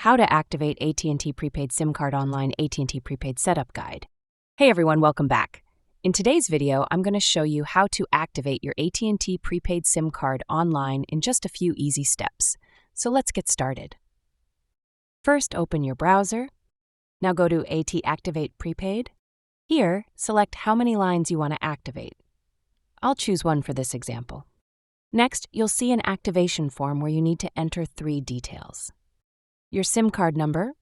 How to Activate AT&T Prepaid SIM Card Online AT&T Prepaid Setup Guide. Hey everyone, welcome back. In today's video, I'm going to show you how to activate your AT&T Prepaid SIM card online in just a few easy steps. So let's get started. First, open your browser. Now go to AT Activate Prepaid. Here, select how many lines you want to activate. I'll choose one for this example. Next, you'll see an activation form where you need to enter 3 details: your SIM card number,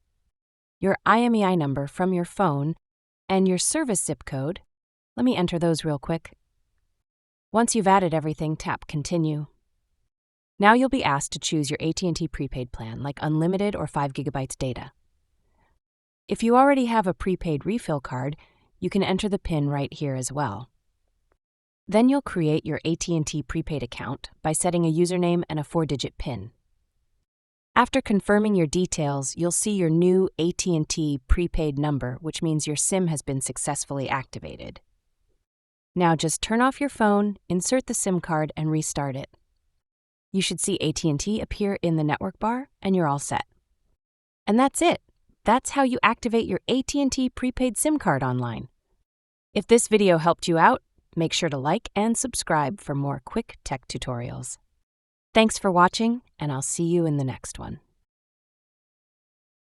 your IMEI number from your phone, and your service zip code. Let me enter those real quick. Once you've added everything, tap Continue. Now you'll be asked to choose your AT&T prepaid plan, like unlimited or 5 GB data. If you already have a prepaid refill card, you can enter the PIN right here as well. Then you'll create your AT&T prepaid account by setting a username and a 4-digit PIN. After confirming your details, you'll see your new AT&T prepaid number, which means your SIM has been successfully activated. Now just turn off your phone, insert the SIM card, and restart it. You should see AT&T appear in the network bar, and you're all set. And that's it. That's how you activate your AT&T prepaid SIM card online. If this video helped you out, make sure to like and subscribe for more quick tech tutorials. Thanks for watching, and I'll see you in the next one.